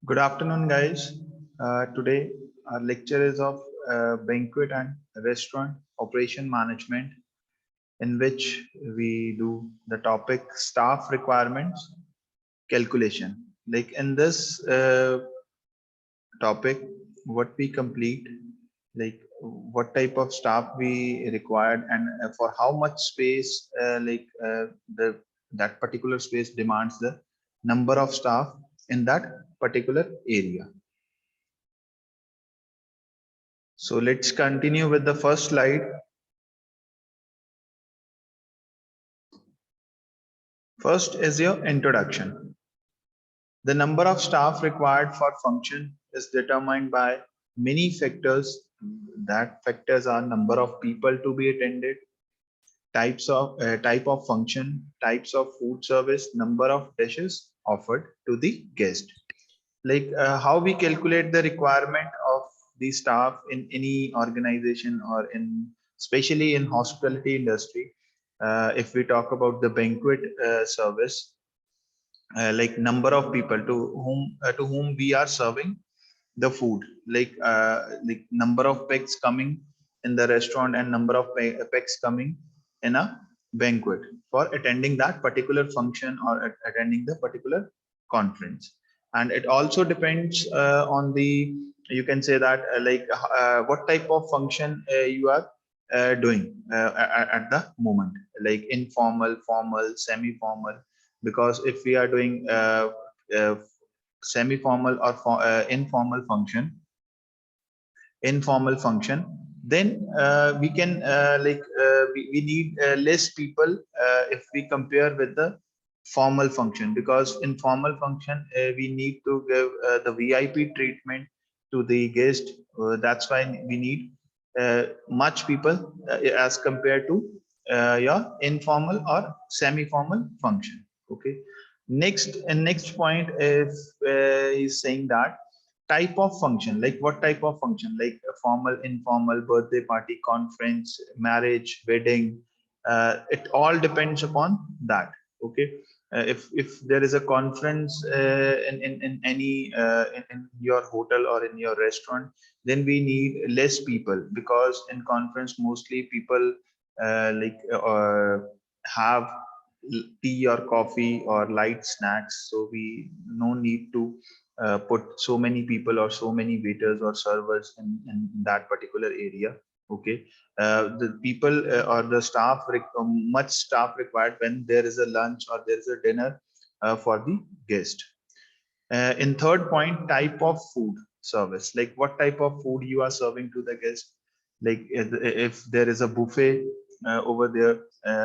Good afternoon, guys. Today, our lecture is of banquet and restaurant operation management, in which we do the topic staff requirements calculation. Like in this topic, what we complete, like what type of staff we required, and for how much space, the that particular space demands the number of staff in that particular area. So let's continue with the first slide. First is your introduction. The number of staff required for function is determined by many factors. That factors are number of people to be attended, type of function, types of food service, number of dishes offered to the guest. Like how we calculate the requirement of the staff in any organization or in especially in hospitality industry. If we talk about the banquet service, like number of people to whom we are serving the food, like number of pegs coming in the restaurant and number of pegs coming in a banquet for attending that particular function or attending the particular conference. And it also depends on the, you can say that what type of function you are doing at the moment, like informal, formal, semi-formal. Because if we are doing uh, semi-formal or informal function, then we can we need less people if we compare with the formal function. Because in formal function we need to give the vip treatment to the guest. That's why we need much people as compared to your informal or semi-formal function. Okay. Next point is saying that type of function, like what type of function, like a formal, informal, birthday party, conference, marriage, wedding. It all depends upon that. Okay. If there is a conference in any in your hotel or in your restaurant, then we need less people, because in conference mostly people have tea or coffee or light snacks, so we no need to put so many people or so many waiters or servers in that particular area. Okay. The people or the staff much staff required when there is a lunch or there is a dinner for the guest. In third point, type of food service, like what type of food you are serving to the guest. Like if there is a buffet over there,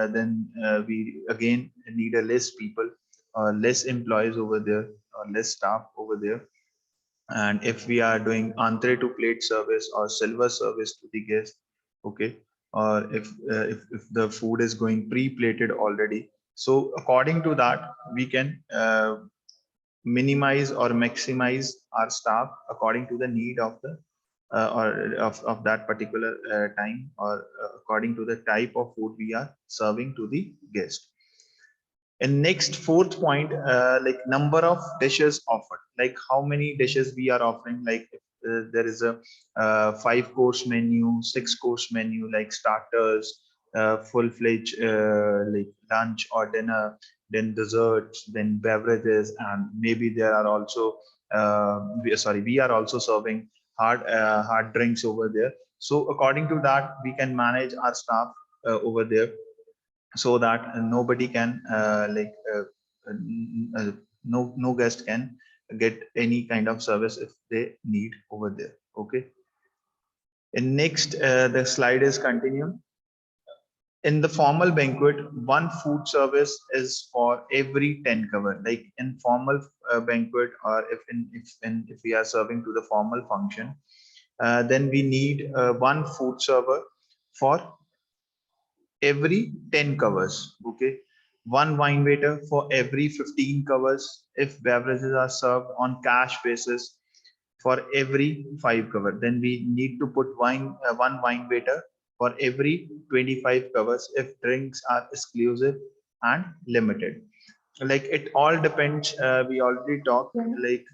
then we again need a less people or less employees over there or less staff over there. And if we are doing entree to plate service or silver service to the guest, okay, or if the food is going pre-plated already, so according to that we can minimize or maximize our staff according to the need of the of that particular time, or according to the type of food we are serving to the guest. And next, fourth point, like number of dishes offered, like how many dishes we are offering. Like if there is a 5 course menu, 6 course menu, like starters, full-fledged like lunch or dinner, then desserts, then beverages, and maybe there are also we are also serving hard drinks over there. So according to that, we can manage our staff over there, so that nobody can no guest can get any kind of service if they need over there. Okay. And next, the slide is continuing. In the formal banquet, one food service is for every 10 cover. Like in formal banquet, or if we are serving to the formal function, then we need one food server for every 10 covers. Okay. One wine waiter for every 15 covers if beverages are served on cash basis. For every 5 cover, then we need to put one wine waiter for every 25 covers if drinks are exclusive and limited. Like it all depends, we already talked, like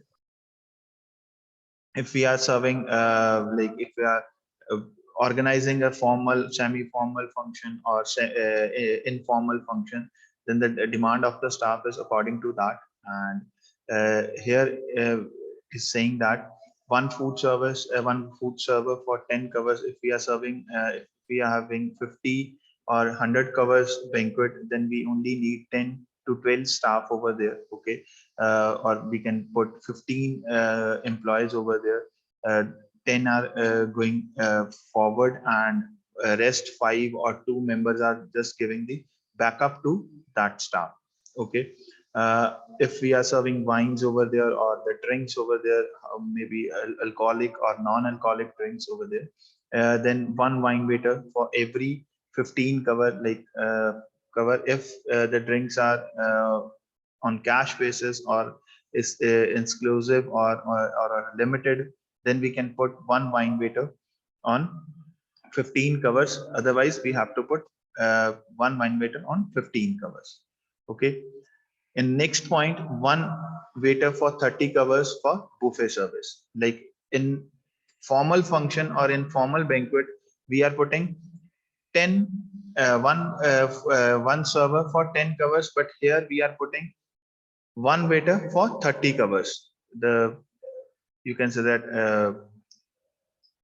if we are serving like if we are uh, organizing a formal semi-formal function or informal function, then the demand of the staff is according to that. And here is saying that one food server for 10 covers. If we are serving if we are having 50 or 100 covers banquet, then we only need 10 to 12 staff over there. Okay, or we can put 15 employees over there. 10 are going forward, and rest 5 or 2 members are just giving the backup to that staff. Okay, if we are serving wines over there or the drinks over there, maybe alcoholic or non-alcoholic drinks over there, then one wine waiter for every 15 cover, like cover. If the drinks are on cash basis or is exclusive or limited, then we can put one wine waiter on 15 covers. Otherwise we have to put one wine waiter on 15 covers. Okay, in next point, one waiter for 30 covers for buffet service. Like in formal function or in formal banquet, we are putting 10 one server for 10 covers, but here we are putting one waiter for 30 covers. The you can say that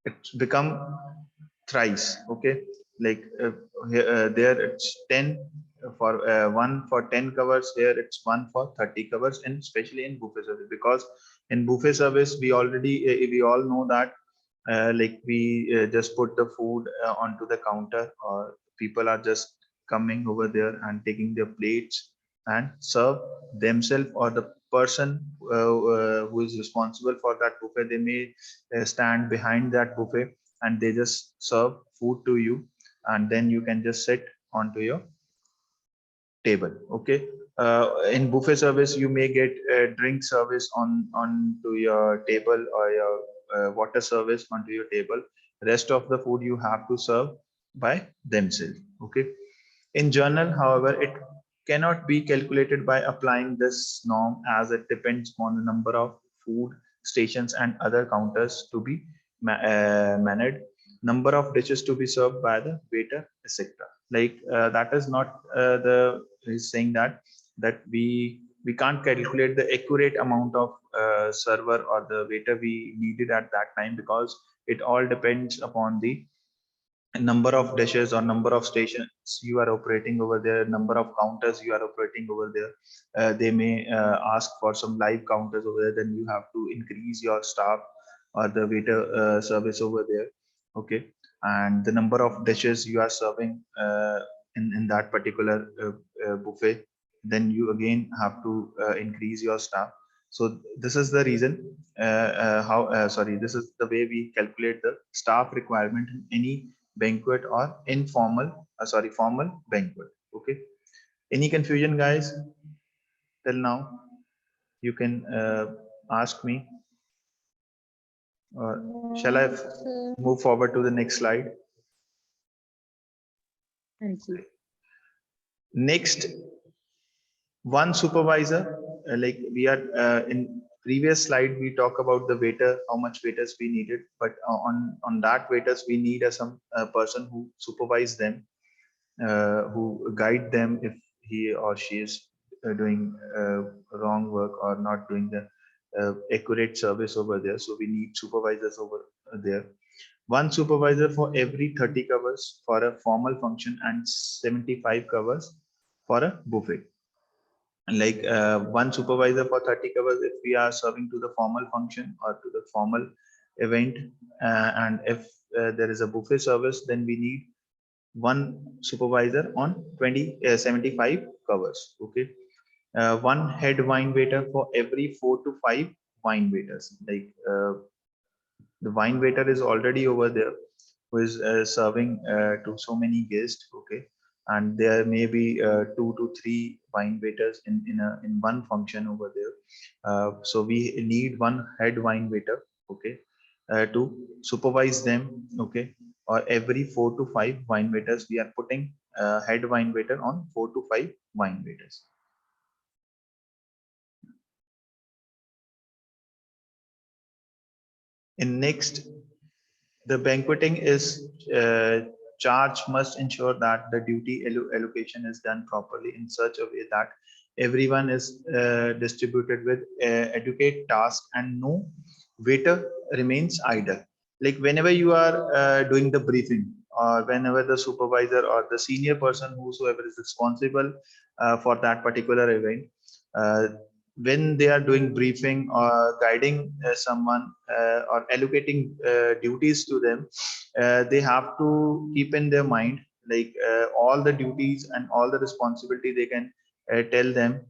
it's become thrice. Okay, like there it's 10 for one for 10 covers, here it's one for 30 covers, and especially in buffet service, because in buffet service we all know that like we just put the food onto the counter, or people are just coming over there and taking their plates and serve themselves, or the person who is responsible for that buffet, they may stand behind that buffet and they just serve food to you, and then you can just sit onto your table. Okay, in buffet service you may get drink service on to your table, or your water service onto your table. Rest of the food you have to serve by themselves. Okay, in journal, however, it cannot be calculated by applying this norm, as it depends on the number of food stations and other counters to be managed, number of dishes to be served by the waiter, etc. Like that is not the is saying that we can't calculate the accurate amount of server or the waiter we needed at that time, because it all depends upon the number of dishes or number of stations you are operating over there, number of counters you are operating over there. They may ask for some live counters over there, then you have to increase your staff or the waiter service over there. Okay, and the number of dishes you are serving in that particular buffet, then you again have to increase your staff. So this is the reason how sorry this is the way we calculate the staff requirement in any banquet or informal formal banquet. Okay, any confusion guys till now? You can ask me, or shall I No, sir. move forward to the next slide? Anji. Next, one supervisor, like we are in previous slide we talk about the waiter, how much waiters we needed, but on that waiters we need some person who supervise them, who guide them if he or she is doing wrong work or not doing the accurate service over there. So we need supervisors over there. One supervisor for every 30 covers for a formal function and 75 covers for a buffet. Like one supervisor for 30 covers if we are serving to the formal function or to the formal event, and if there is a buffet service, then we need one supervisor on 75 covers. Okay, one head wine waiter for every 4 to 5 wine waiters. Like the wine waiter is already over there, who is serving to so many guests. Okay, and there may be 2 to 3 wine waiters in one function over there. So we need one head wine waiter. Okay, to supervise them. Okay, or every 4 to 5 wine waiters we are putting head wine waiter on 4 to 5 wine waiters. In next, the banqueting is charge must ensure that the duty allocation is done properly in such a way that everyone is distributed with adequate task and no waiter remains idle. Like whenever you are doing the briefing or whenever the supervisor or the senior person whosoever is responsible for that particular event, uh, when they are doing briefing or guiding someone or allocating duties to them, they have to keep in their mind like all the duties and all the responsibility they can tell them,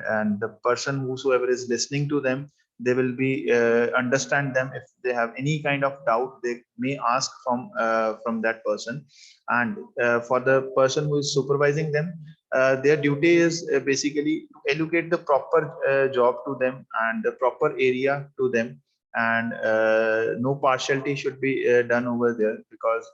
and the person whosoever is listening to them, they will be understand them. If they have any kind of doubt, they may ask from that person. And for the person who is supervising them, their duty is basically to allocate the proper job to them and the proper area to them, and no partiality should be done over there, because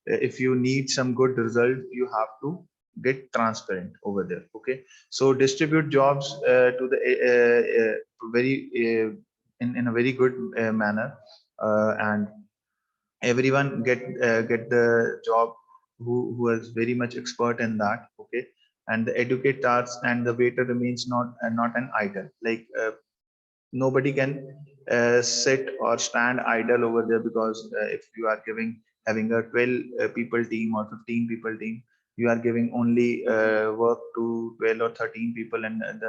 if you need some good result, you have to get transparent over there. Okay, so distribute jobs to the very in a very good manner, and everyone get the job who is very much expert in that. Okay, and the educate tasks and the waiter remains not an idle. Like nobody can sit or stand idle over there, because if you are having a 12 people team or 15 people team, you are giving only work to 12 or 13 people, and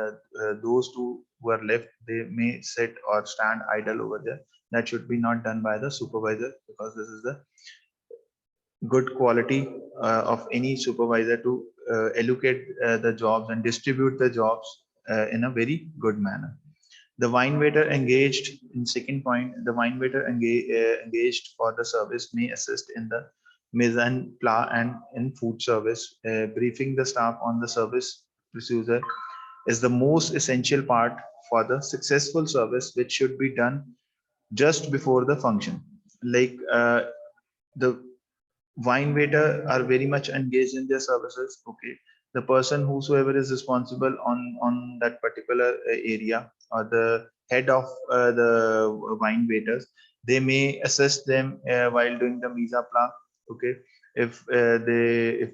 those two who are left, they may sit or stand idle over there. That should be not done by the supervisor, because this is the good quality of any supervisor to allocate the jobs and distribute the jobs in a very good manner. The wine waiter engaged in second point, the wine waiter engaged for the service may assist in the mise en place and in food service. Briefing the staff on the service procedure is the most essential part for the successful service, which should be done just before the function. Like the wine waiter are very much engaged in their services. Okay, the person whosoever is responsible on that particular area, or the head of the wine waiters, they may assist them while doing the mise en place. Okay, if they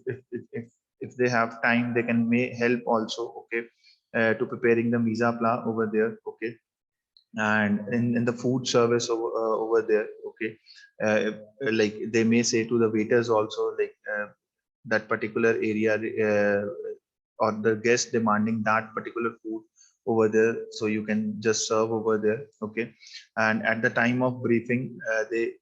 if they have time, they can may help also. Okay, to preparing the mise en place over there. Okay, and in the food service over there. Okay, like they may say to the waiters also, like that particular area or the guest demanding that particular food over there, so you can just serve over there. Okay, and at the time of briefing, they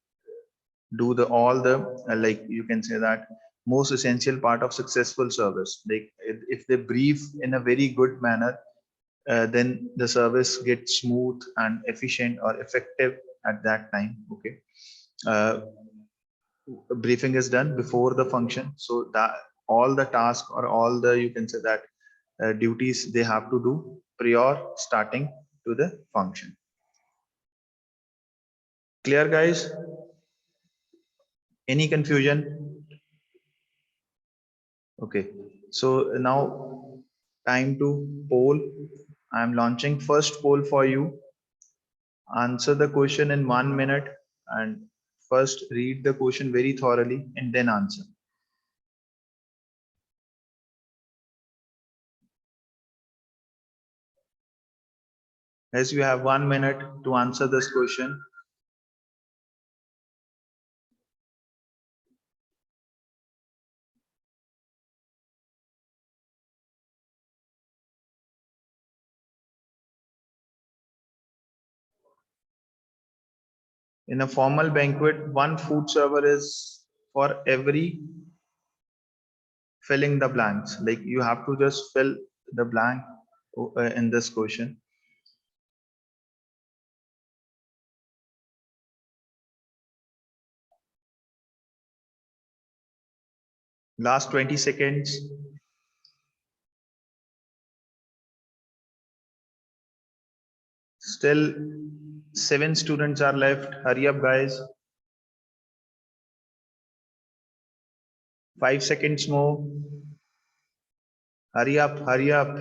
do the all the like you can say that most essential part of successful service. Like if they brief in a very good manner, then the service gets smooth and efficient or effective at that time. Okay, uh, briefing is done before the function, so that all the task or all the you can say that duties they have to do prior starting to the function. Clear, guys? Any confusion? Okay, so now time to poll. I'm launching first poll for you. Answer the question in 1 minute, and first read the question very thoroughly and then answer. As you have 1 minute to answer this question. In a formal banquet, one food server is for every filling the blanks. Like you have to just fill the blank in this question. Last 20 seconds. Still 7 students are left. Hurry up, guys. 5 seconds more. Hurry up, hurry up.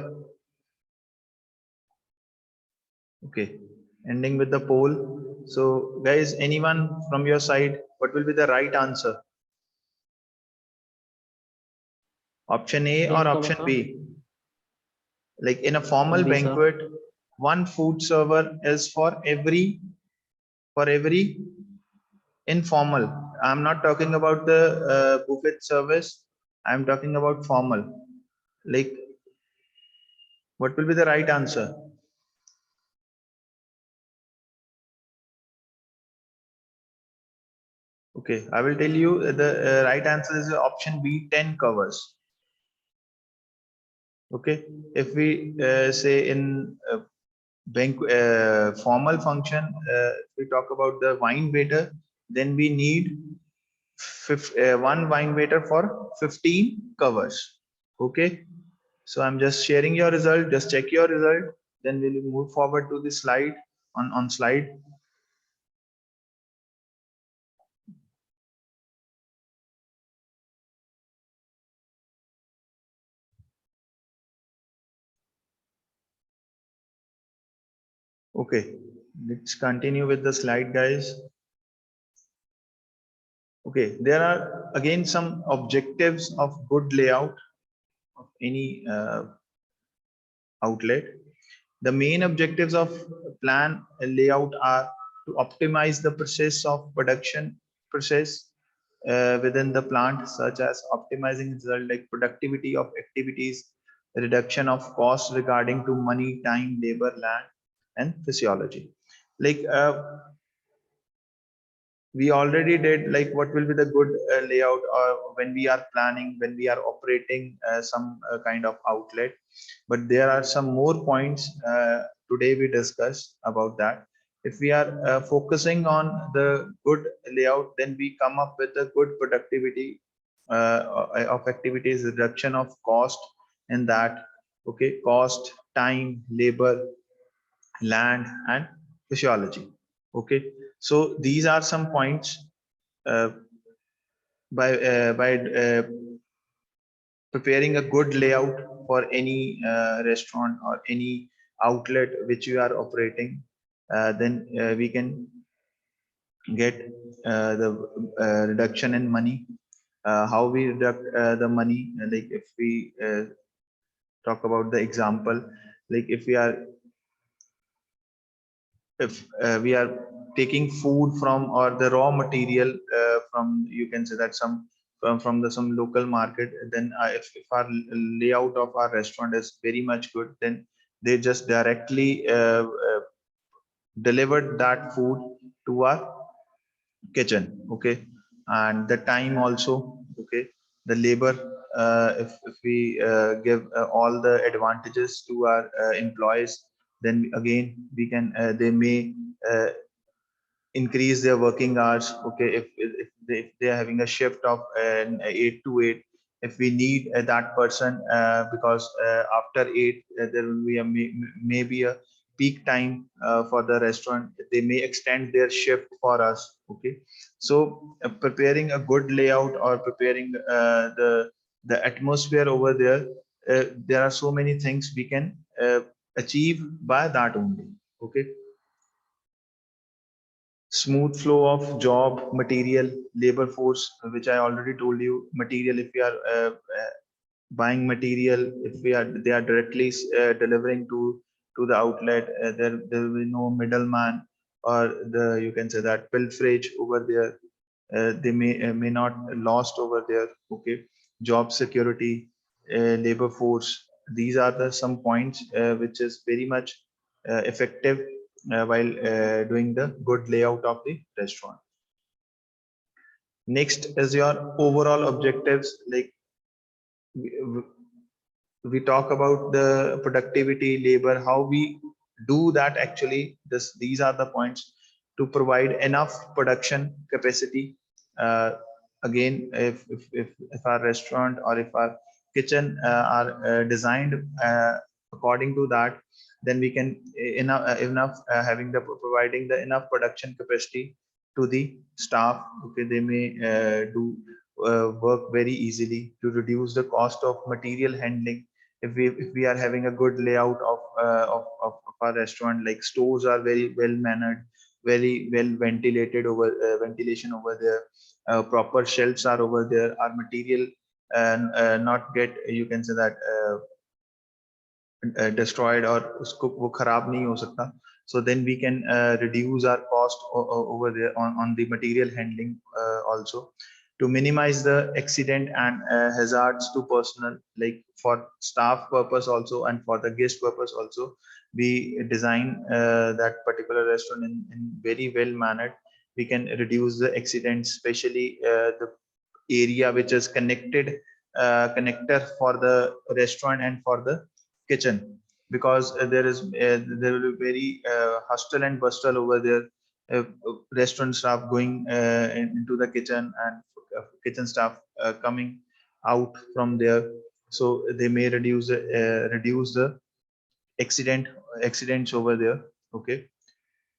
Okay, ending with the poll. So guys, anyone from your side, what will be the right answer? Option A or B, option sir. B? Like in a formal B, sir. banquet, one food server is for every informal. I'm not talking about the buffet service. I'm talking about formal. Like, what will be the right answer? Okay, I will tell you the right answer is option B, 10 covers. Okay, if we say in formal function, if we talk about the wine waiter, then we need one wine waiter for 15 covers. Okay, so I'm just sharing your result. Just check your result. Then we'll move forward to the slide on slide. Okay, let's continue with the slide, guys. Okay, there are again some objectives of good layout of any outlet. The main objectives of plan layout are to optimize the process of production process within the plant, such as optimizing result like productivity of activities, reduction of costs regarding to money, time, labor, land, and physiology. Like we already did like what will be the good layout or when we are planning, when we are operating some kind of outlet, but there are some more points today we discuss about that. If we are focusing on the good layout, then we come up with a good productivity of activities, reduction of cost in that. Okay, cost, time, labor, land, and physiology. Okay, so these are some points uh, by preparing a good layout for any restaurant or any outlet which you are operating. Then we can get the reduction in money. How we deduct the money, like if we talk about the example, like if we are taking food from or the raw material from, you can say that from the some local market, then if our layout of our restaurant is very much good, then they just directly delivered that food to our kitchen. Okay, and the time also. Okay, the labor, if we give all the advantages to our employees, then again we can they may uh, increase their working hours. Okay, if they are having a shift of 8 to 8, if we need that person because after 8 there will be maybe a peak time for the restaurant, they may extend their shift for us. Okay, so preparing a good layout or preparing the atmosphere over there, there are so many things we can achieve by that only. Okay, smooth flow of job, material, labor force, which I already told you. Material, if we are buying material, if we are they are directly delivering to the outlet, there will be no middleman, or the, you can say that, pilferage over there. They may not lost over there. Okay, job security, labor force, these are the some points which is very much effective while doing the good layout of the restaurant. Next is your overall objectives. Like we talk about the productivity, labor, how we do that. Actually, these are the points to provide enough production capacity. uh, Again, if our restaurant or if our kitchen are designed according to that, then we can enough having the providing the enough production capacity to the staff. Okay, they may work very easily to reduce the cost of material handling. If we are having a good layout of our restaurant, like stores are very well mannered, very well ventilated over ventilation over there. Proper shelves are over there. Our material and not get, you can say that, destroyed or उसको वो खराब नहीं हो सकता. So then we can reduce our cost over there on the material handling also, to minimize the accident and hazards to personal, like for staff purpose also and for the guest purpose also. We design that particular restaurant in very well mannered. We can reduce the accidents, especially the area which is connector for the restaurant and for the kitchen, because there will be very hustle and bustle over there. Restaurant staff going into the kitchen, and kitchen staff coming out from there, so they may reduce the accidents over there. Okay,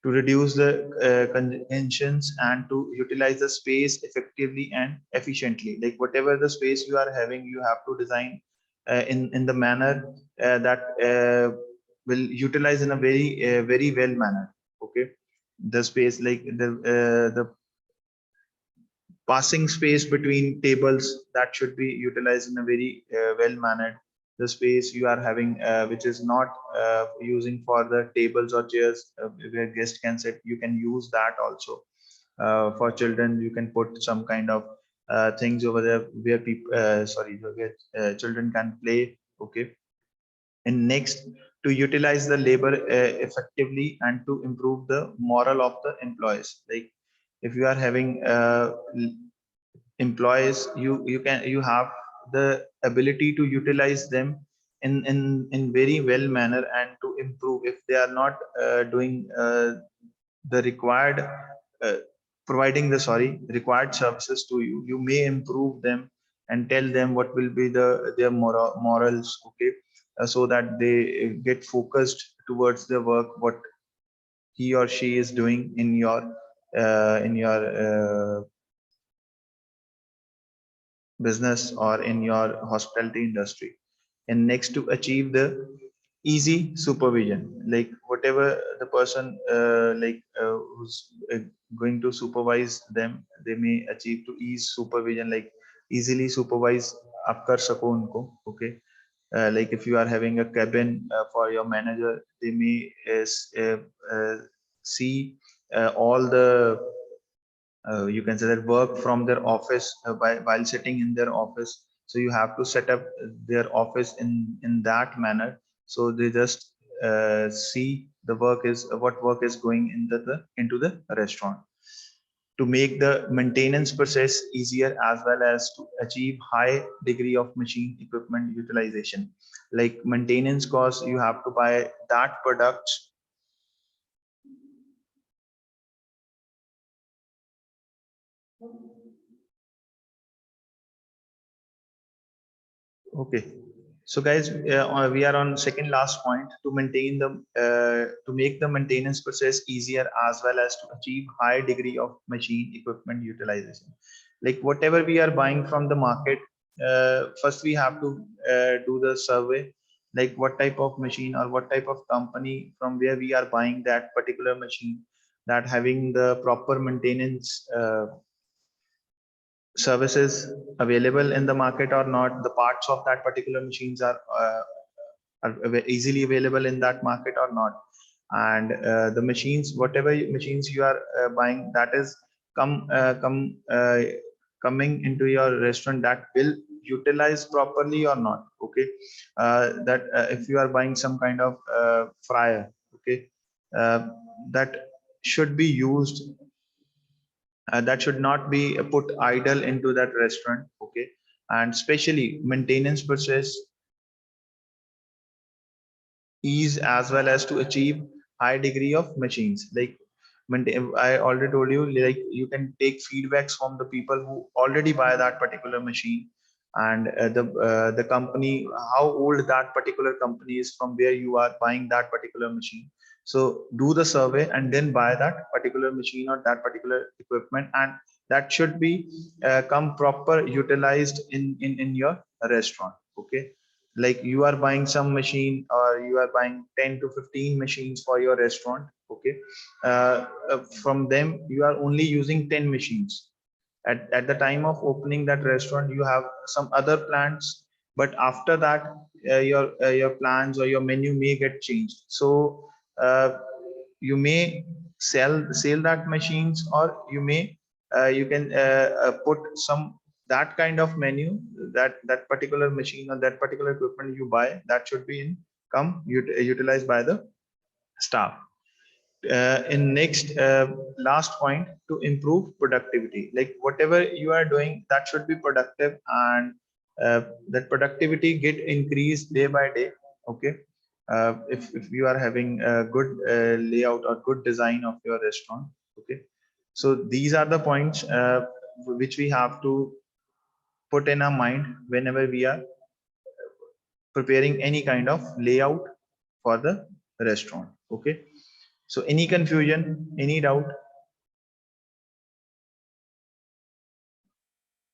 to reduce the congestions and to utilize the space effectively and efficiently. Like whatever the space you are having, you have to design in the manner that will utilize in a very well manner. Okay, the space, like the passing space between tables, that should be utilized in a very well mannered. The space you are having which is not using for the tables or chairs where guests can sit, you can use that also. For children, you can put some kind of things over there where people sorry where children can play. Okay, and next, to utilize the labor effectively and to improve the moral of the employees. Like if you are having employees, you have the ability to utilize them in very well manner, and to improve if they are not doing the required uh, providing the required services to you. You may improve them and tell them what will be their morals. Okay, so that they get focused towards the work what he or she is doing in your business or in your hospitality industry. And next, to achieve the easy supervision, like whatever the person who's going to supervise them, they may achieve to ease supervision, like easily supervise आप कर सको उनको. Okay, like if you are having a cabin for your manager, they may see all the you can say that work from their office while sitting in their office. So you have to set up their office in that manner, so they just see the work is what work is going into the restaurant. To make the maintenance process easier, as well as to achieve high degree of machine equipment utilization. Like maintenance costs, you have to buy that products. Okay. So guys, we are on second last point, to maintain the to make the maintenance process easier, as well as to achieve high degree of machine equipment utilization. Like whatever we are buying from the market, first we have to do the survey, like what type of machine or what type of company from where we are buying that particular machine, that having the proper maintenance services available in the market or not. The parts of that particular machines are easily available in that market or not. And the machines, whatever machines you are buying, that is come coming into your restaurant, that will utilize properly or not. Okay, that if you are buying some kind of fryer, okay, uh, that should be used, that should not be put idle into that restaurant. Okay, and especially maintenance process ease, as well as to achieve high degree of machines. Like I already told you, like you can take feedbacks from the people who already buy that particular machine, and the company, how old that particular company is from where you are buying that particular machine. So do the survey and then buy that particular machine or that particular equipment, and that should be come proper utilized in your restaurant. Okay, like you are buying some machine, or you are buying 10 to 15 machines for your restaurant. Okay, from them you are only using 10 machines. At the time of opening that restaurant you have some other plans, but after that your plans or your menu may get changed. So you may sell that machines, or you can put some that kind of menu, that particular machine or that particular equipment you buy, that should be utilized by the staff. In next last point, to improve productivity, like whatever you are doing, that should be productive, and that productivity get increased day by day. Okay, if you are having a good layout or good design of your restaurant. Okay, so these are the points which we have to put in our mind whenever we are preparing any kind of layout for the restaurant. Okay, so any confusion, any doubt,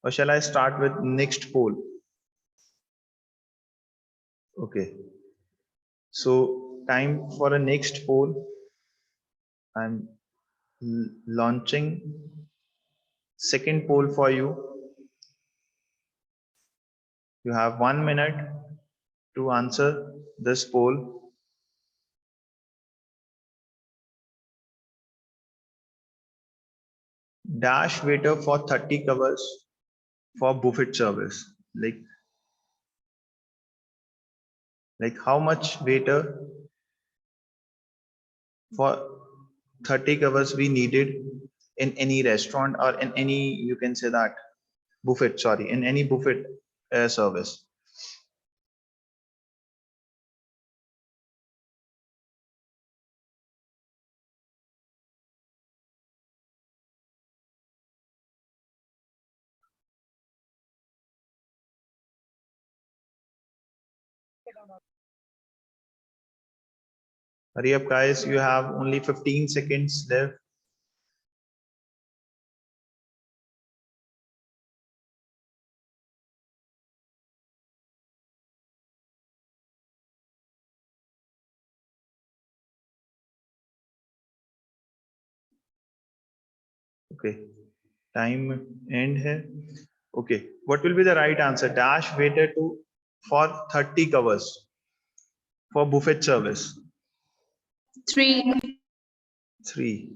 or shall I start with next poll? Okay, so time for a next poll. I'm launching second poll for you. You have 1 minute to answer this poll. Dash waiter for 30 covers for buffet service. Like how much waiter for 30 covers we needed in any restaurant, or in any, you can say that, buffet, sorry, in any buffet service. Hurry up, guys. You have only 15 seconds left. Okay. Time end here. Okay. What will be the right answer? Dash waiter to for 30 covers for buffet service. 3. 3.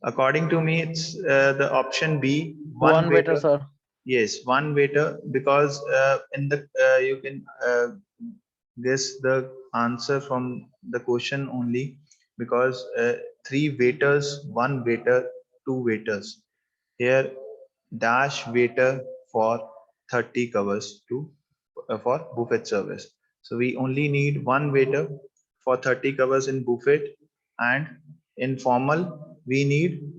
According to me, it's the option B, one One waiter, waiter. sir. Yes, one waiter, because in the you can guess the answer from the question only, because 3 waiters, one waiter, 2 waiters. Here, dash waiter for 30 covers to for buffet service. So we only need one waiter for 30 covers in buffet, and in formal we need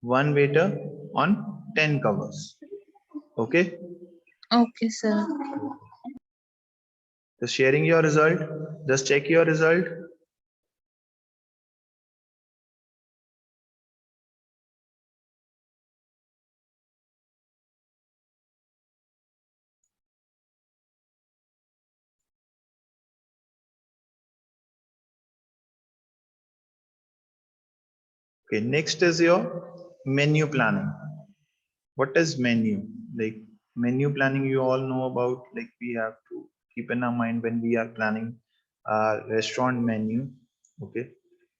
one waiter on 10 covers. Okay. Okay, sir. Just sharing your result. Just check your result. Okay, next is your menu planning. What is menu? Like menu planning, you all know about, like we have to keep in our mind when we are planning our restaurant menu. Okay,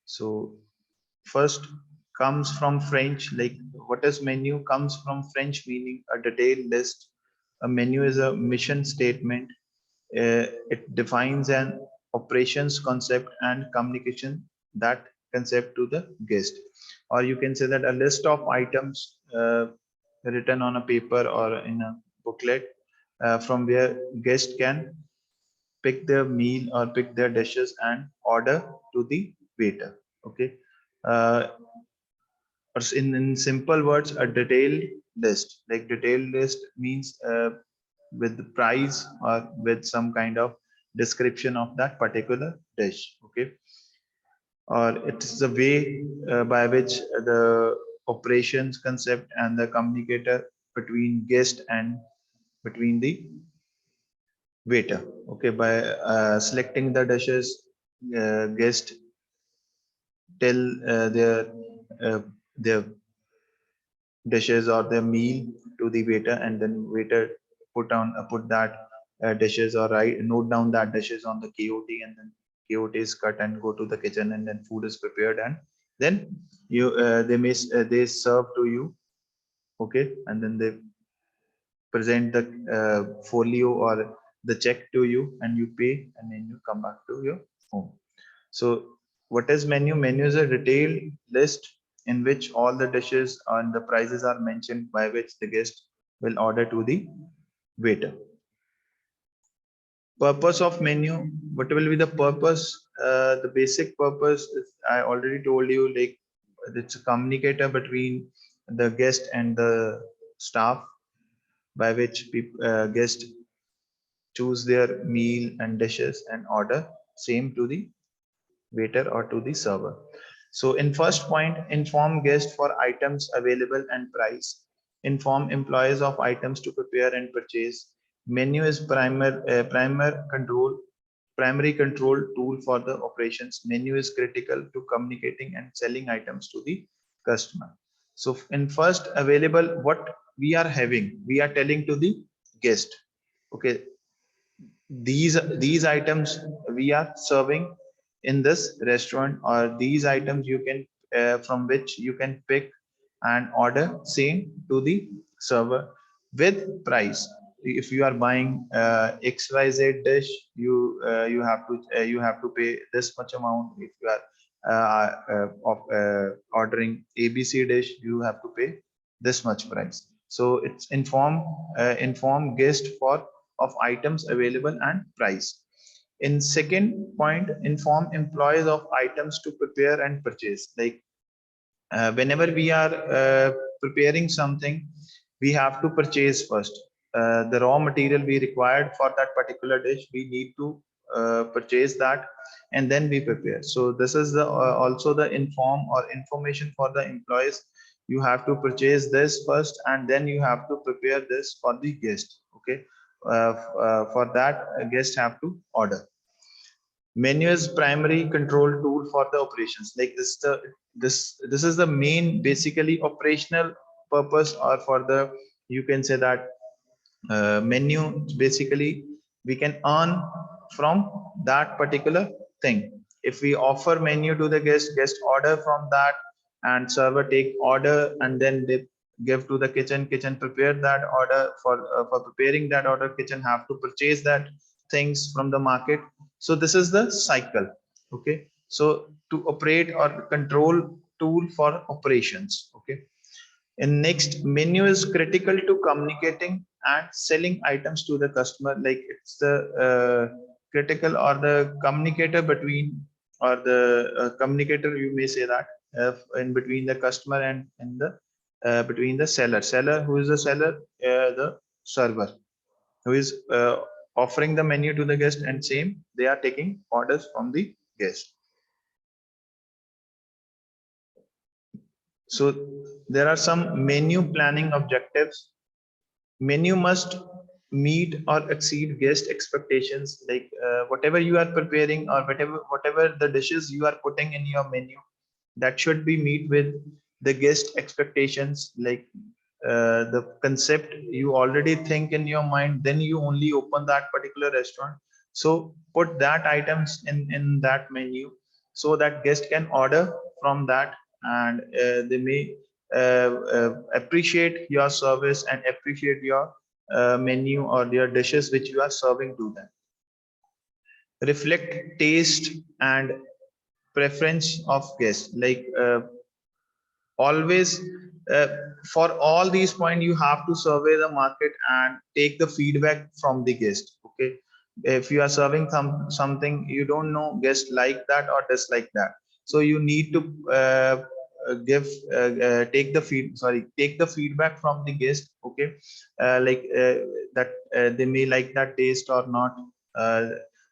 so first comes from French, like what is menu comes from French, meaning a detailed list. A menu is a mission statement. It defines an operations concept and communication that concept to the guest. Or you can say that a list of items written on a paper or in a booklet, from where guest can pick their meal or pick their dishes and order to the waiter. Okay. uh, or in simple words, a detailed list. Like detailed list means with the price or with some kind of description of that particular dish. Okay, or it's the way by which the operations concept and the communicator between guest and between the waiter. Okay, by selecting the dishes, guest tell uh, their dishes or their meal to the waiter, and then waiter put that dishes, or write note down that dishes on the KOT, and then KOT is cut and go to the kitchen, and then food is prepared, and then you they serve to you. Okay, and then they present the folio or the check to you, and you pay, and then you come back to your home. So what is menu? Menu is a detailed list in which all the dishes and the prices are mentioned, by which the guest will order to the waiter. Purpose of menu. What will be the purpose? The basic purpose is, I already told you, like it's a communicator between the guest and the staff, by which guest choose their meal and dishes and order same to the waiter or to the server. So in first point, inform guest for items available and price. Inform employees of items to prepare and purchase. Menu is primary control tool for the operations. Menu is critical to communicating and selling items to the customer. So in first available, what we are having, we are telling to the guest. Okay, these items we are serving in this restaurant, or these items you can from which you can pick and order same to the server with price. If you are buying XYZ dish, you have to pay this much amount. If you are ordering ABC dish, you have to pay this much price. So it's inform guest for of items available and price. In second point, inform employees of items to prepare and purchase. Like whenever we are preparing something, we have to purchase first the raw material we required for that particular dish. We need to purchase that, and then we prepare. So this is the also the inform or information for the employees. You have to purchase this first, and then you have to prepare this for the guest. Okay, for that, a guest have to order. Menu is primary control tool for the operations. Like this is the main basically operational purpose, or for the, you can say that menu basically we can earn from that particular thing. If we offer menu to the guest order from that, and server take order, and then they give to the kitchen prepare that order. For preparing that order, kitchen have to purchase that things from the market. So this is the cycle. Okay, so to operate or control tool for operations. Okay, and next, menu is critical to communicating and selling items to the customer. Like it's the critical or the communicator between, or the communicator, you may say that, in between the customer and the between the seller. Who is the seller? The server, who is offering the menu to the guest, and same they are taking orders from the guest. So there are some menu planning objectives. Menu must meet or exceed guest expectations. Like whatever you are preparing, or whatever the dishes you are putting in your menu, that should be meet with the guest expectations. Like the concept you already think in your mind, then you only open that particular restaurant. So put that items in that menu, so that guest can order from that, and they may appreciate your service and appreciate your menu or your dishes which you are serving to them. Reflect taste and preference of guests. Like always, uh, for all these points, you have to survey the market and take the feedback from the guest. Okay, if you are serving something, you don't know guest like that or dislike that, so you need to give take the take the feedback from the guest. Okay, like that they may like that taste or not, uh,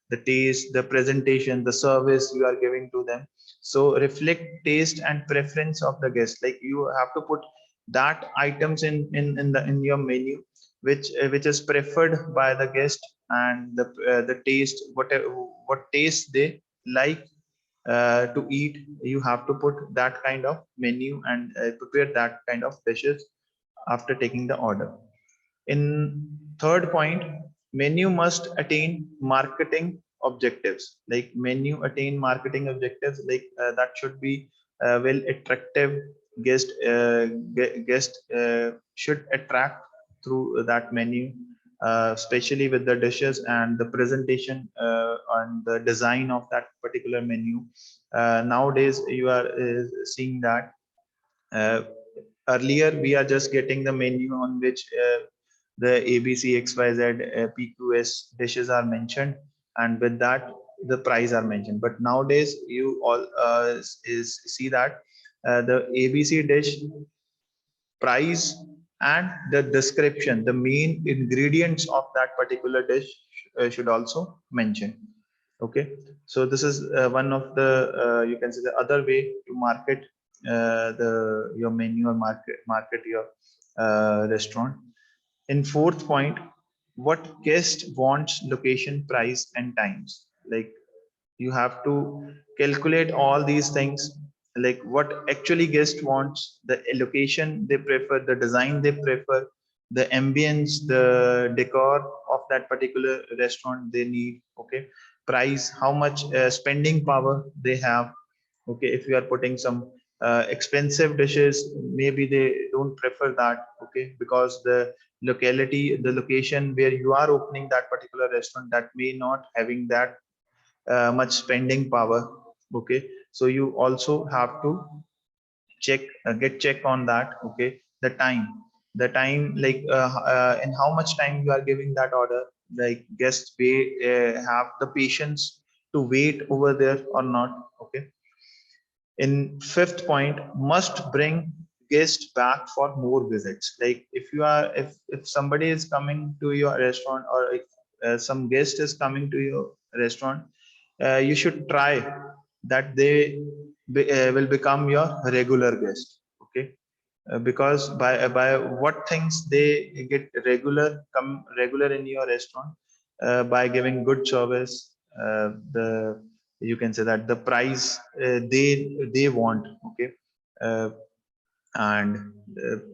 the taste, the presentation, the service you are giving to them. So reflect taste and preference of the guest. Like you have to put that items in your menu which is preferred by the guest, and the taste, what taste they like to eat. You have to put that kind of menu and prepare that kind of dishes after taking the order. In third point, menu must attain marketing objectives. Like menu attain marketing objectives, like that should be well attractive. Guest should attract through that menu, especially with the dishes and the presentation and the design of that particular menu. Nowadays, you are seeing that uh, earlier we are just getting the menu on which the ABC, XYZ, PQS dishes are mentioned, and with that the price are mentioned. But nowadays you all is see that the ABC dish price and the description, the main ingredients of that particular dish should also mention. Okay, so this is one of the you can say the other way to market the your menu or market your restaurant. In fourth point, what guest wants, location, price, and times. Like you have to calculate all these things, like what actually guest wants, the location they prefer, the design they prefer, the ambience, the decor of that particular restaurant they need. Okay, price, how much spending power they have. Okay, if you are putting some expensive dishes, maybe they don't prefer that. Okay, because the location where you are opening that particular restaurant, that may not having that much spending power. Okay, so you also have to check get check on that. Okay, the time, like in how much time you are giving that order, like guests may have the patience to wait over there or not. Okay, in fifth point, must bring guests back for more visits. Like if somebody is coming to your restaurant, or if some guest is coming to your restaurant, you should try that they will become your regular guest. Okay, because by what things they get come regular in your restaurant, by giving good service, the you can say that the price they want. Okay, uh, and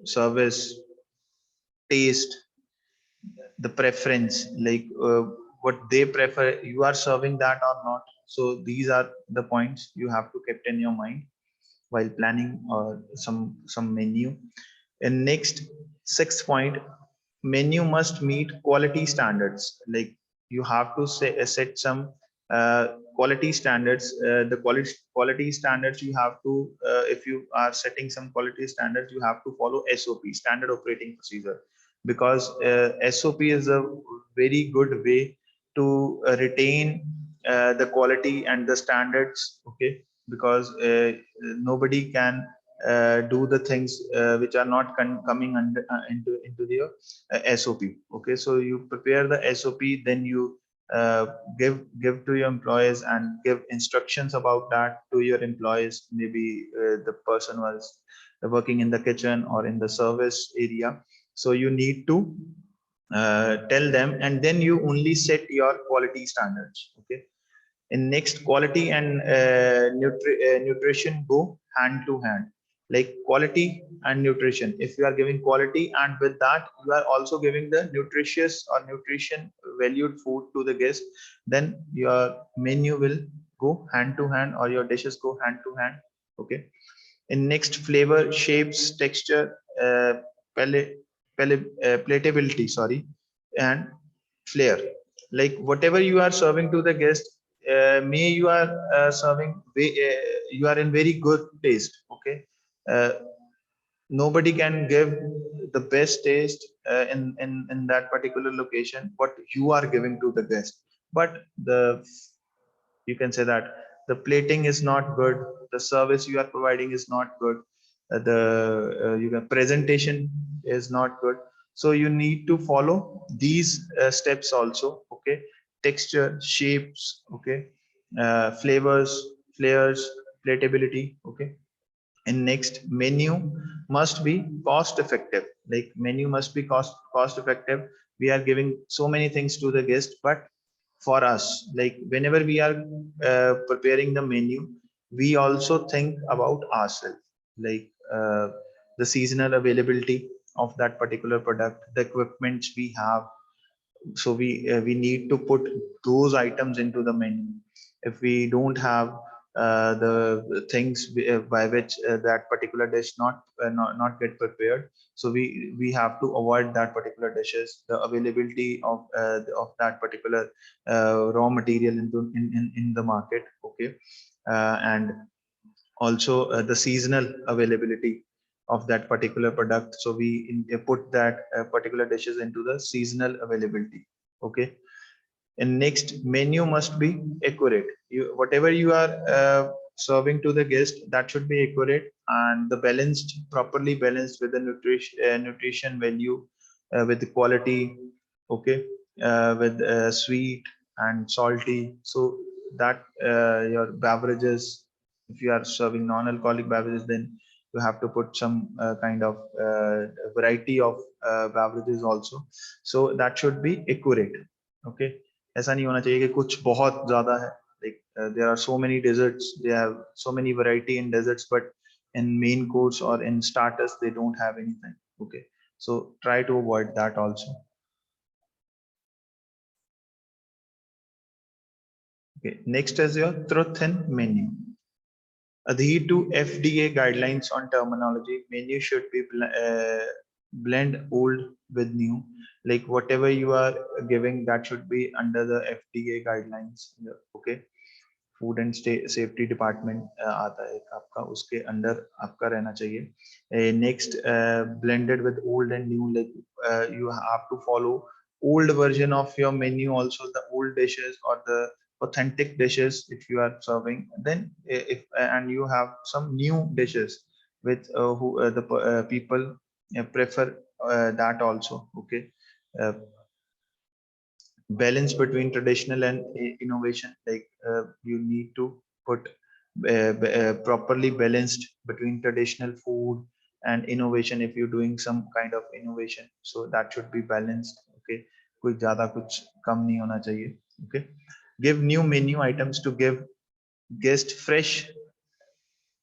service, taste, the preference, like what they prefer, you are serving that or not. So these are the points you have to keep in your mind while planning some menu. And next, sixth point, menu must meet quality standards. Like you have to set some quality standards. The quality standards you have to, if you are setting some quality standards, you have to follow SOP, standard operating procedure, because SOP is a very good way to retain the quality and the standards. Okay, because nobody can do the things which are not coming under into the SOP. Okay, so you prepare the SOP, then you uh, give to your employees and give instructions about that to your employees. Maybe the person was working in the kitchen or in the service area, so you need to tell them, and then you only set your quality standards. Okay, in next, quality and nutrition go hand to hand. Like quality and nutrition, if you are giving quality and with that you are also giving the nutritious or nutrition valued food to the guest, then your menu will go hand to hand, or your dishes go hand to hand. Okay, in next, flavor, shapes, texture, palate, palatability, sorry, and flair. Like whatever you are serving to the guest, may you are serving, you are in very good taste. Okay, uh, nobody can give the best taste in that particular location what you are giving to the guest. But the you can say that the plating is not good, the service you are providing is not good, the you can presentation is not good. So you need to follow these steps also. Okay, texture, shapes. Okay, flavors, flares, platability. Okay, and next, menu must be cost effective. Like menu must be cost effective. we are giving so many things to the guest, but for us, like whenever we are preparing the menu, we also think about ourselves, like the seasonal availability of that particular product, the equipments we have. So we need to put those items into the menu. If we don't have the things by which that particular dish not get prepared, so we have to avoid that particular dishes, the availability of that particular raw material in the market. Okay. And also the seasonal availability of that particular product, so we put that particular dishes into the seasonal availability. Okay. And next, menu must be accurate. Whatever you are serving to the guest, that should be accurate and the balanced, properly balanced with the nutrition value, with the quality. Okay. With sweet and salty, so that your beverages, if you are serving non-alcoholic beverages, then you have to put some kind of variety of beverages also, so that should be accurate. Okay. ऐसा नहीं होना चाहिए कि कुछ बहुत ज्यादा है, like there are so many desserts, they have so many variety in desserts, but in main course or in starters they don't have anything. Okay. So try to avoid that also. Okay. Next is your truth in menu. Adhere to FDA guidelines on terminology. Menu should be blend old with new. Like whatever you are giving, that should be under the FDA guidelines. Okay. Food and safety department आता है एक आपका, उसके under आपका रहना चाहिए. Next, blended with old and new, like you have to follow old version of your menu also, the old dishes or the authentic dishes if you are serving, then if and you have some new dishes with who the people prefer that also. Okay. uh, Balance between traditional and innovation, like you need to put properly balanced between traditional food and innovation. If you're doing some kind of innovation, so that should be balanced. Okay. कुछ ज्यादा कुछ कम नहीं होना चाहिए. Okay. Give new menu items to give guest fresh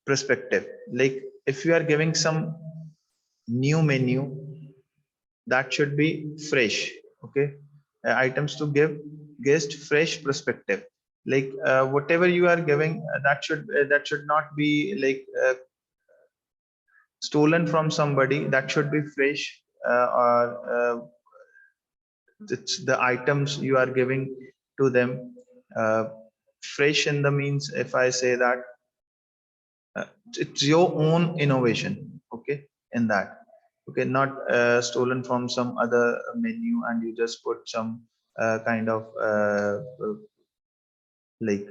perspective. Like if you are giving some new menu, that should be fresh. Okay. Items to give guest fresh perspective, like whatever you are giving, that should not be like stolen from somebody, that should be fresh. Or it's the items you are giving to them, uh, fresh in the means, if I say that it's your own innovation. Okay. In that. Okay. Not stolen from some other menu and you just put some kind of like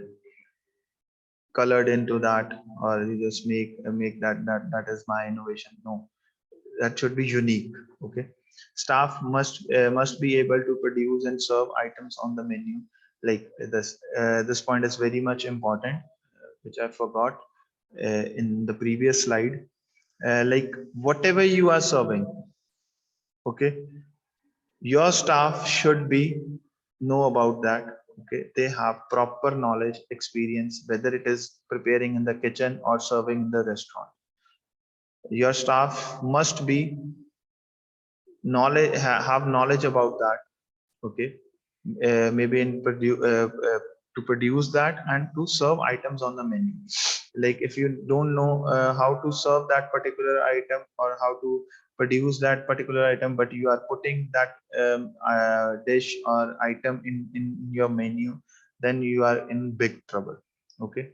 colored into that, or you just make that is my innovation. No, that should be unique. Okay. Staff must be able to produce and serve items on the menu. Like this point is very much important, which I forgot in the previous slide. Like whatever you are serving. Okay. Your staff should be know about that. Okay. They have proper knowledge, experience, whether it is preparing in the kitchen or serving in the restaurant. Your staff must be knowledge, have knowledge about that. Okay. Maybe to produce that and to serve items on the menu. Like if you don't know how to serve that particular item or how to produce that particular item, but you are putting that dish or item in your menu, then you are in big trouble. Okay.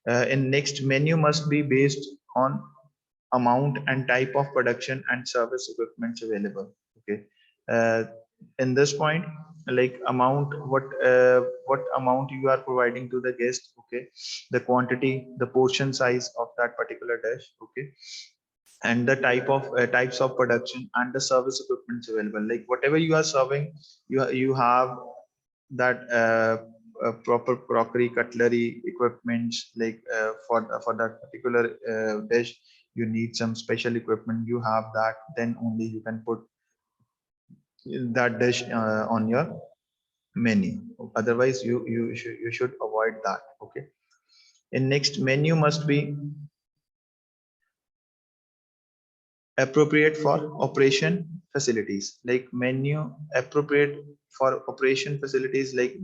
In next, menu must be based on amount and type of production and service equipments available. Okay. uh, in this point, like amount, what amount you are providing to the guest. Okay. The quantity, the portion size of that particular dish. Okay. And the types of production and the service equipments available, like whatever you are serving, you have that proper crockery, cutlery, equipments, like for that particular dish, you need some special equipment, you have that, then only you can put that dish on your menu. Otherwise, you should avoid that. Okay. In next, menu must be appropriate for operation facilities, like menu appropriate for operation facilities, like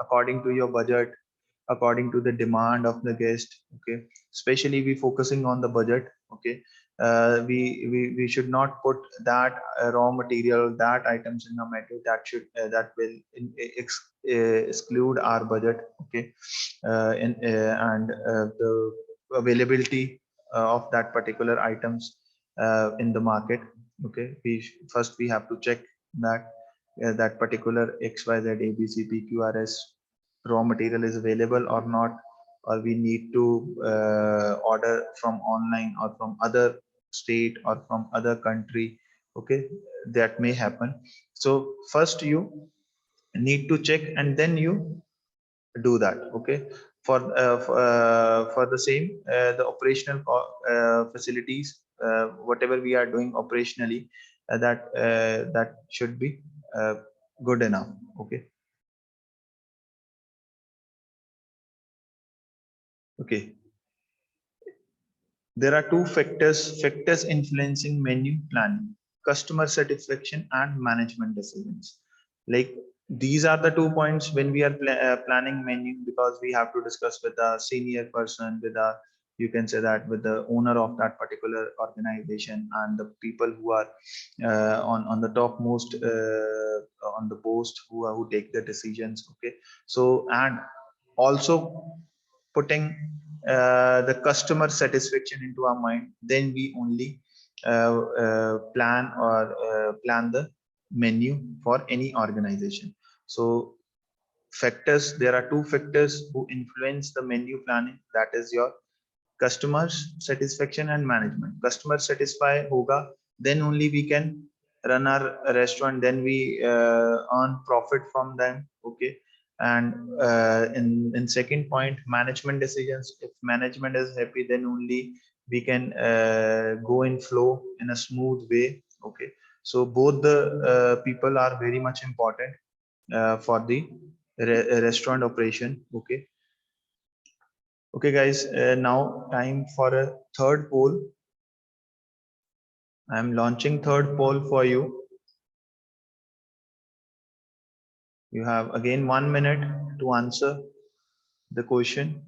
according to your budget, according to the demand of the guest. Okay, especially we focusing on the budget. Okay, we should not put that raw material, that items in the menu that will exclude our budget. Okay, and the availability of that particular items in the market. Okay, first we have to check that that particular XYZ ABC PQRS raw material is available or not, or we need to order from online or from other state or from other country. Okay, that may happen. So first you need to check and then you do that. Okay, for the same the operational facilities, whatever we are doing operationally, that should be uh, good enough. Okay. Okay, there are two factors influencing menu planning: customer satisfaction and management decisions. Like, these are the 2 points when we are planning menu, because we have to discuss with a senior person, with a, you can say that, with the owner of that particular organization, and the people who are on the topmost on the post, who take the decisions. Okay, so, and also putting the customer satisfaction into our mind, then we only plan the menu for any organization. So factors, there are two factors who influence the menu planning, that is your customer satisfaction and management. Customer satisfy hoga, then only we can run our restaurant, then we earn profit from them. Okay, and in second point, management decisions. If management is happy, then only we can go in flow in a smooth way. Okay, so both the people are very much important for the restaurant operation. Okay. Okay, guys, now time for a third poll. I'm launching third poll for you. You have again 1 minute to answer the question.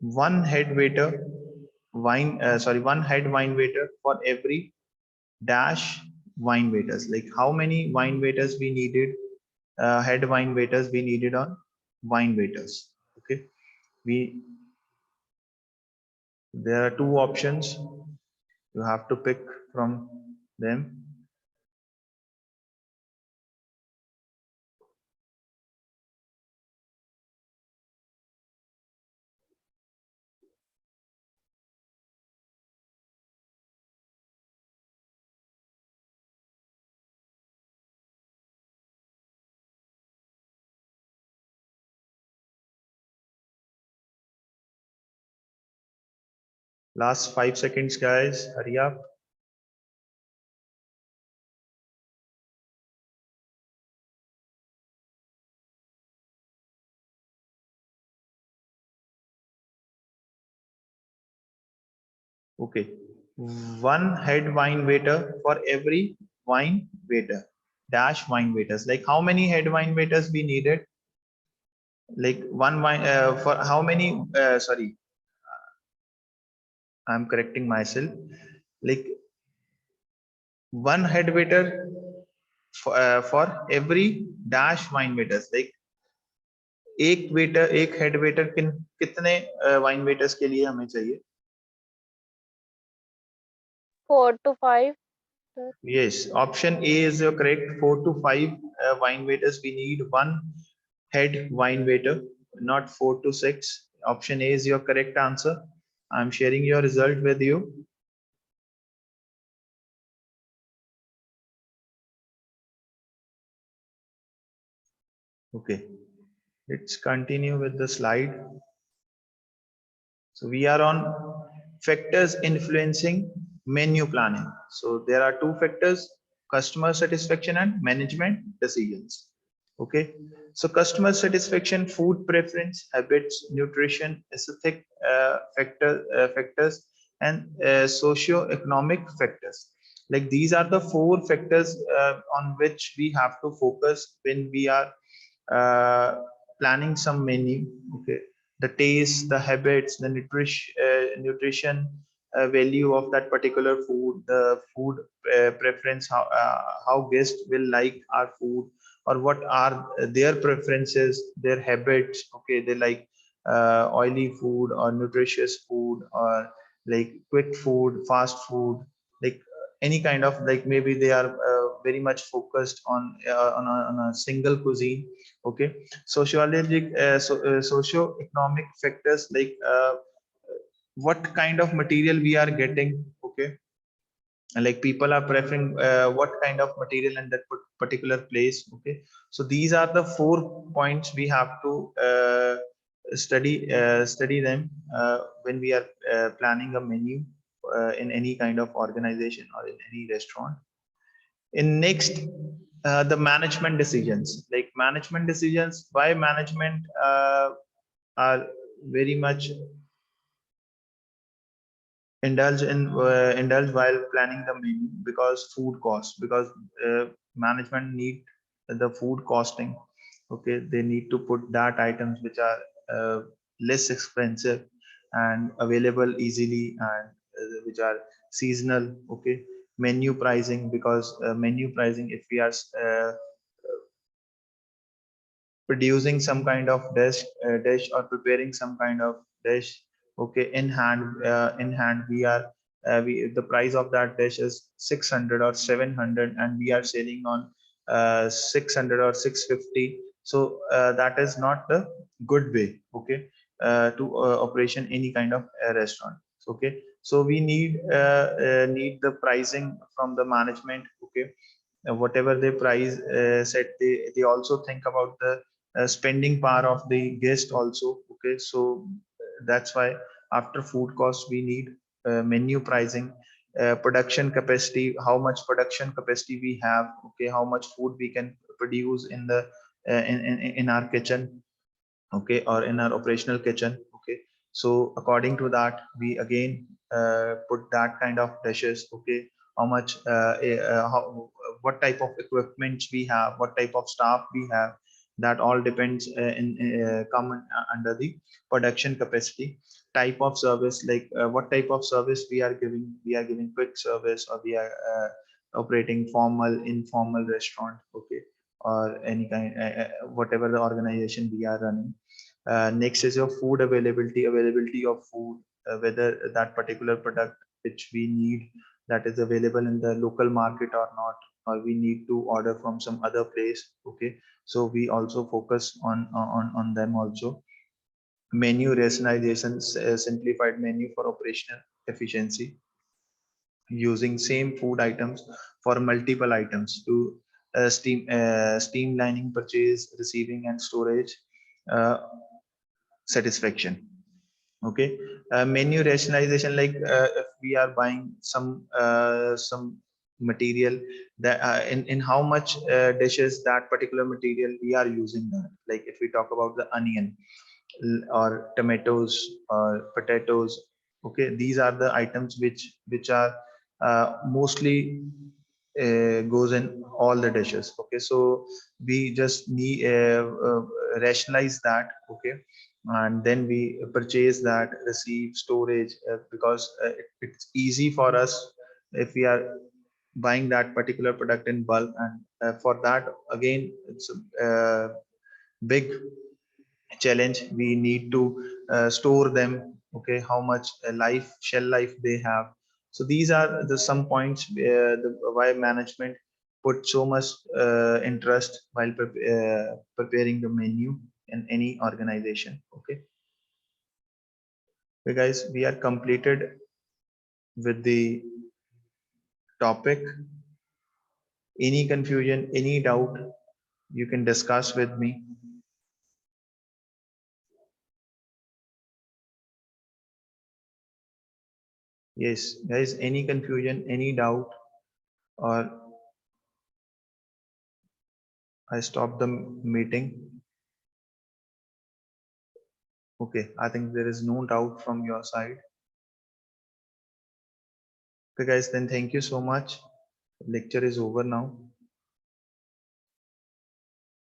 One head wine waiter for every dash wine waiters. Like, how many wine waiters we needed, head wine waiters we needed on wine waiters. Okay, we there are two options. You have to pick from them. Last 5 seconds, guys. Hurry up. Okay. One head wine waiter for every wine waiter. Dash wine waiters. Like, how many head wine waiters we needed? Like, one wine for how many? Sorry, I'm correcting myself. Like, one head waiter for every dash wine waiters. Like, एक waiter, एक head waiter कितने wine waiters के लिए हमें चाहिए? 4 to 5. Yes, option A is your correct. 4 to 5 wine waiters. We need one head wine waiter, not 4 to 6. Option A is your correct answer. I'm sharing your result with you. Okay, let's continue with the slide. So we are on factors influencing menu planning. So there are two factors: customer satisfaction and management decisions. Okay, so customer satisfaction, food preference, habits, nutrition, aesthetic factors, and socio-economic factors. Like these are the four factors on which we have to focus when we are uh, planning some menu. Okay, the taste, the habits, the nutrition value of that particular food, the food preference, how guests will like our food, or what are their preferences, their habits. Okay, they like oily food or nutritious food, or like quick food, fast food, like any kind of, like maybe they are very much focused on a single cuisine. Okay, sociologic socio-economic factors, like what kind of material we are getting. Okay, and like people are preferring what kind of material in that particular place. Okay, so these are the 4 points we have to study them when we are planning a menu in any kind of organization or in any restaurant. In next, the management decisions, like management decisions, why management are very much indulge while planning the menu, because food costs, because management need the food costing. Okay, they need to put that items which are less expensive and available easily, and which are seasonal. Okay, menu pricing, because menu pricing, if we are producing some kind of dish, or preparing some kind of dish. Okay, in hand we are the price of that dish is 600 or 700, and we are selling on 600 or 650. So that is not the good way. Okay, to operation any kind of restaurant. Okay, so we need the pricing from the management. Okay, whatever they price set, they also think about the spending power of the guest also. Okay, so that's why after food costs we need menu pricing, production capacity, how much production capacity we have. Okay, how much food we can produce in the in our kitchen. Okay, or in our operational kitchen. Okay, so according to that, we again put that kind of dishes. Okay, how much what type of equipment we have, what type of staff we have, that all depends come under the production capacity. Type of service, like what type of service we are giving quick service, or we are operating formal, informal restaurant. Okay, or any kind, whatever the organization we are running. Next is your food availability of food, whether that particular product which we need, that is available in the local market or not, or we need to order from some other place. Okay, so we also focus on them also. Menu rationalization, simplified menu for operational efficiency, using same food items for multiple items to streamlining purchase, receiving, and storage uh, satisfaction. Okay, menu rationalization, like if we are buying some material, that in how much dishes that particular material we are using that. Like if we talk about the onion, or tomatoes, or potatoes. Okay, these are the items which are mostly goes in all the dishes. Okay, so we just need rationalize that. Okay, and then we purchase that, receive, storage, because it's easy for us if we are buying that particular product in bulk. And for that again, it's a big challenge. We need to store them. Okay, how much shell life they have. So these are the some points why management put so much interest while preparing the menu in any organization. Okay, okay guys, we are completed with the topic. Any confusion, any doubt, you can discuss with me. Yes, guys, any confusion, any doubt, or I stop the meeting? Okay, I think there is no doubt from your side. Okay, guys, then thank you so much. Lecture is over now.